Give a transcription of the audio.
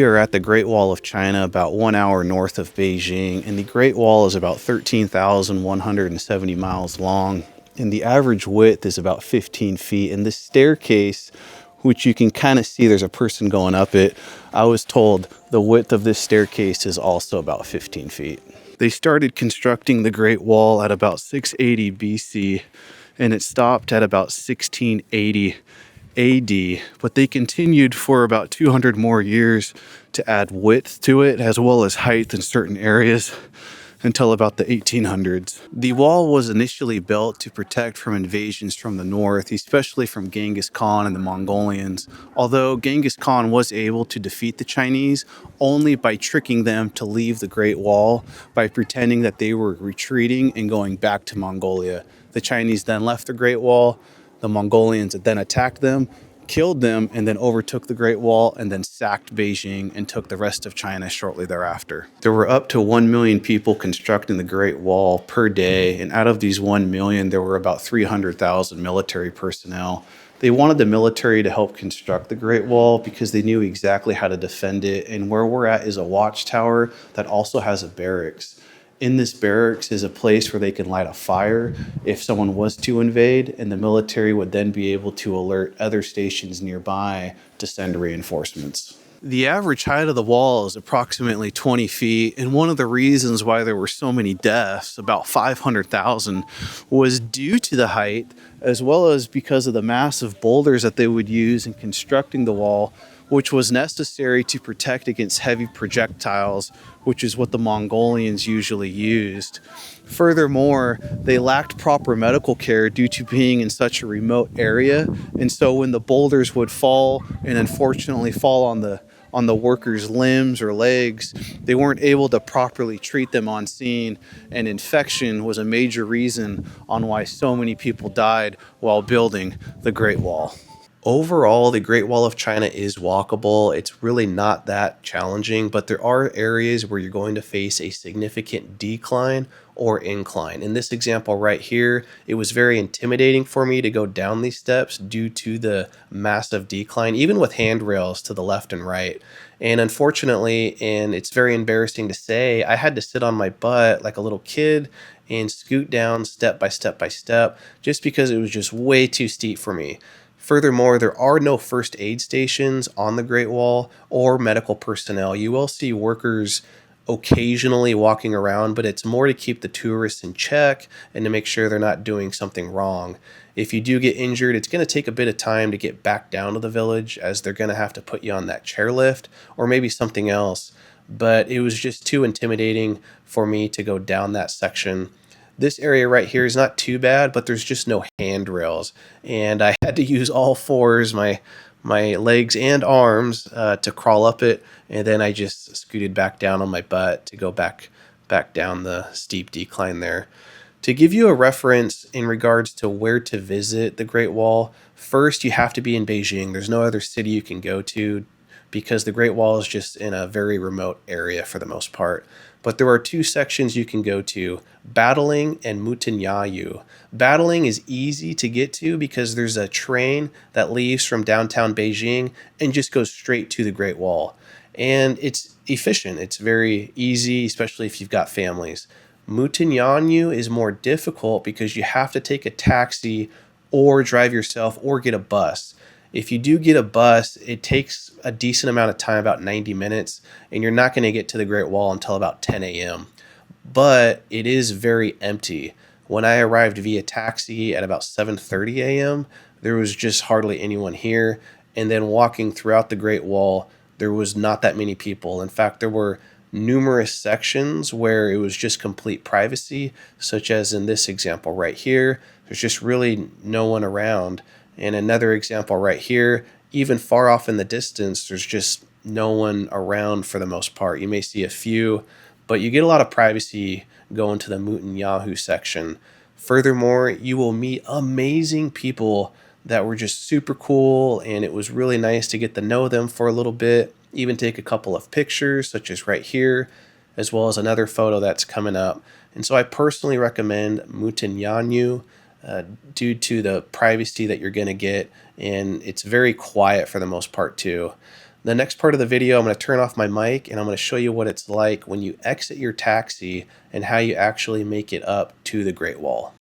We are at the Great Wall of China, about 1 hour north of Beijing, and the Great Wall is about 13,170 miles long, and the average width is about 15 feet. And this staircase, which you can kind of see, there's a person going up it. I was told the width of this staircase is also about 15 feet. They started constructing the Great Wall at about 680 BC, and it stopped at about 1680 AD, but they continued for about 200 more years to add width to it as well as height in certain areas until about the 1800s. The wall was initially built to protect from invasions from the north, especially from Genghis Khan and the Mongolians, although Genghis Khan was able to defeat the Chinese only by tricking them to leave the Great Wall by pretending that they were retreating and going back to Mongolia. The Chinese then left the Great Wall. The Mongolians then attacked them, killed them, and then overtook the Great Wall and then sacked Beijing and took the rest of China shortly thereafter. There were up to 1 million people constructing the Great Wall per day, and out of these 1 million, there were about 300,000 military personnel. They wanted the military to help construct the Great Wall because they knew exactly how to defend it, and where we're at is a watchtower that also has a barracks. In this barracks is a place where they can light a fire if someone was to invade, and the military would then be able to alert other stations nearby to send reinforcements. The average height of the wall is approximately 20 feet, and one of the reasons why there were so many deaths, about 500,000, was due to the height, as well as because of the massive boulders that they would use in constructing the wall, which was necessary to protect against heavy projectiles, which is what the Mongolians usually used. Furthermore, they lacked proper medical care due to being in such a remote area, and so when the boulders would fall and unfortunately fall on the workers' limbs or legs, they weren't able to properly treat them on scene, and infection was a major reason on why so many people died while building the Great Wall. Overall, the Great Wall of China is walkable. It's really not that challenging, but there are areas where you're going to face a significant decline or incline. In this example right here, it was very intimidating for me to go down these steps due to the massive decline, even with handrails to the left and right. And unfortunately, and it's very embarrassing to say, I had to sit on my butt like a little kid and scoot down step by step by step just because it was just way too steep for me. Furthermore, there are no first aid stations on the Great Wall or medical personnel. You will see workers occasionally walking around, but it's more to keep the tourists in check and to make sure they're not doing something wrong. If you do get injured, it's going to take a bit of time to get back down to the village, as they're going to have to put you on that chairlift or maybe something else. But it was just too intimidating for me to go down that section. This area right here is not too bad, but there's just no handrails, and I had to use all fours, my legs and arms, to crawl up it, and then I just scooted back down on my butt to go back down the steep decline there. To give you a reference in regards to where to visit the Great Wall, first you have to be in Beijing. There's no other city you can go to because the Great Wall is just in a very remote area for the most part. But there are two sections you can go to, Battling and Mutanyayu. Battling is easy to get to because there's a train that leaves from downtown Beijing and just goes straight to the Great Wall. And it's efficient. It's very easy, especially if you've got families. Mutanyayu is more difficult because you have to take a taxi or drive yourself or get a bus. If you do get a bus, it takes a decent amount of time, about 90 minutes, and you're not going to get to the Great Wall until about 10 a.m. But it is very empty. When I arrived via taxi at about 7:30 a.m., there was just hardly anyone here. And then walking throughout the Great Wall, there was not that many people. In fact, there were numerous sections where it was just complete privacy, such as in this example right here. There's just really no one around. And another example right here, even far off in the distance, there's just no one around for the most part. You may see a few, but you get a lot of privacy going to the Mutanyahu section. Furthermore, you will meet amazing people that were just super cool, and it was really nice to get to know them for a little bit, even take a couple of pictures, such as right here, as well as another photo that's coming up. And so I personally recommend Mutanyahu, due to the privacy that you're going to get, and it's very quiet for the most part too. The next part of the video, I'm going to turn off my mic and I'm going to show you what it's like when you exit your taxi and how you actually make it up to the Great Wall.